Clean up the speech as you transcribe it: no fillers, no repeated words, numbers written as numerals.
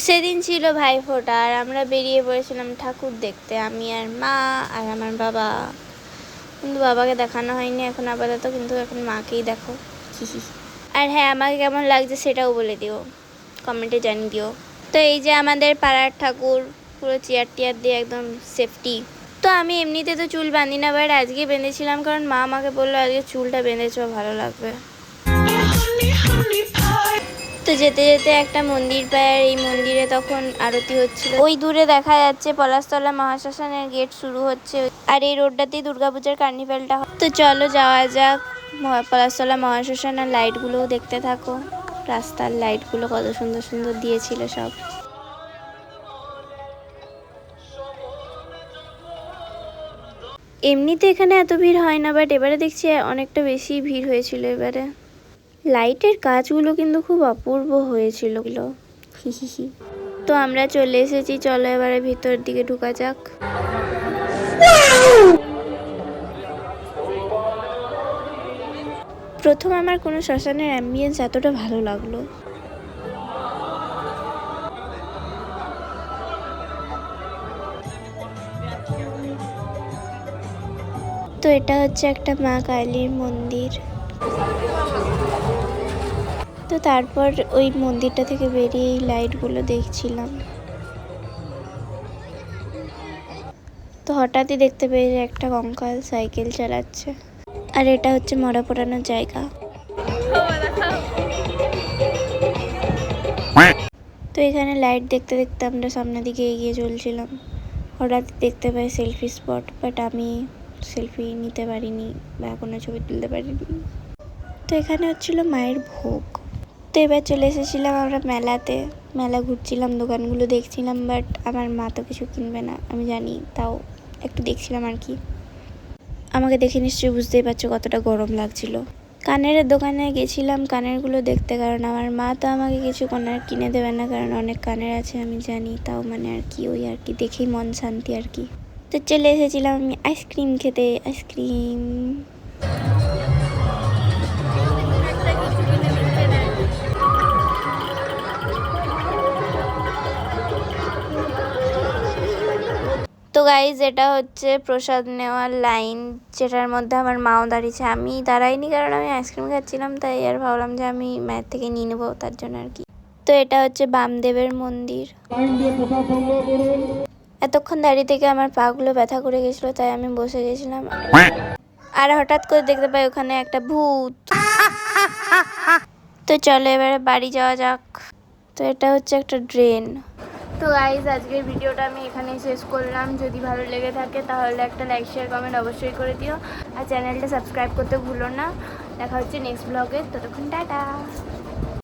সেদিন ছিল ভাইফোঁটা আর আমরা বেরিয়ে পড়েছিলাম ঠাকুর দেখতে, আমি আর মা আর আমার বাবা। কিন্তু বাবাকে দেখানো হয়নি এখন আপাতত, কিন্তু এখন মাকেই দেখো। আর হ্যাঁ, আমাকে কেমন লাগছে সেটাও বলে দিও, কমেন্টে জানিয়ে দিও। তো এই যে আমাদের পাড়ার ঠাকুর, পুরো চেয়ার টিয়ার দিয়ে একদম সেফটি। তো আমি এমনিতে তো চুল বাঁধি না, বাট আজকে বেঁধেছিলাম কারণ মা আমাকে বললো আজকে চুলটা বেঁধেছো, ভালো লাগবে। তো যেতে যেতে একটা মন্দির পায়, আর এই মন্দিরে তখন আরতি হচ্ছিল। ওই দূরে দেখা যাচ্ছে পলাশতলা মহাশ্মশানের গেট শুরু হচ্ছে, আর এই রোডটাতেই দুর্গাপূজার কার্নিভ্যালটা হয়। তো চলো যাওয়া যাক পলাশতলা মহাশ্মশান, আর লাইটগুলোও দেখতে থাকো। রাস্তার লাইটগুলো কত সুন্দর সুন্দর দিয়েছিল সব। এমনিতে এখানে এত ভিড় হয় না, বাট এবারে দেখছি অনেকটা বেশি ভিড় হয়েছিল এবারে। লাইটের কাজগুলো কিন্তু খুব অপূর্ব হয়েছিল। তো আমরা চলে এসেছি, চলো এবারে ভিতর দিকে ঢুকা যাক। প্রথম আমার কোনো শ্মশানের অ্যাম্বিয়েন্স এতটা ভালো লাগলো। তো এটা হচ্ছে একটা মা কালীর মন্দির। তো তারপর ওই মন্দিরটা থেকে বেরিয়ে এই লাইটগুলো দেখছিলাম। তো হঠাৎই দেখতে পেয়ে যে একটা কঙ্কাল সাইকেল চালাচ্ছে, আর এটা হচ্ছে মরা পোড়ানোর জায়গা। তো এখানে লাইট দেখতে দেখতে আমরা সামনের দিকে এগিয়ে চলছিলাম। হঠাৎ দেখতে পাই সেলফি স্পট, বাট আমি সেলফি নিতে পারিনি বা কোনো ছবি তুলতে পারিনি। তো এখানে হচ্ছিল মায়ের ভোগ। তো এবার চলে এসেছিলাম আমরা মেলাতে। মেলা ঘুরছিলাম, দোকানগুলো দেখছিলাম, বাট আমার মা তো কিছু কিনবে না আমি জানি, তাও একটু দেখছিলাম আর কি। আমাকে দেখে নিশ্চয়ই বুঝতেই পারছো কতটা গরম লাগছিল। কানের দোকানে গেছিলাম কানেরগুলো দেখতে, কারণ আমার মা তো আমাকে কিছু কানের কিনে দেবে না, কারণ অনেক কানের আছে আমি জানি, তাও মানে আর কি ওই আর কি দেখেই মন শান্তি আর কি। তো চলে এসেছিলাম আমি আইসক্রিম খেতে। আইসক্রিম তো গাইজ এটা হচ্ছে প্রসাদ নেওয়ার লাইন, যেটার মধ্যে আমার মাও দাঁড়িয়েছে। আমি দাঁড়াইনি কারণ আমি আইসক্রিম খাচ্ছিলাম, তাই আর ভাবলাম যে আমি মায়ের থেকে নিয়ে নেবো তার জন্য আর কি। তো এটা হচ্ছে বামদেবের মন্দির। এতক্ষণ দাঁড়িয়ে থেকে আমার পাগুলো ব্যথা করে গেছিলো, তাই আমি বসে গেছিলাম। আর হঠাৎ করে দেখতে পাই ওখানে একটা ভূত। তো চলো এবারে বাড়ি যাওয়া যাক। তো এটা হচ্ছে একটা ড্রেন। তো গাইজ আজকের ভিডিওটা আমি এখানেই শেষ করলাম। যদি ভালো লেগে থাকে তাহলে একটা লাইক শেয়ার কমেন্ট অবশ্যই করে দিও, আর চ্যানেলটা সাবস্ক্রাইব করতে ভুলো না। দেখা হচ্ছে নেক্সট ব্লগে, ততক্ষণ টাটা।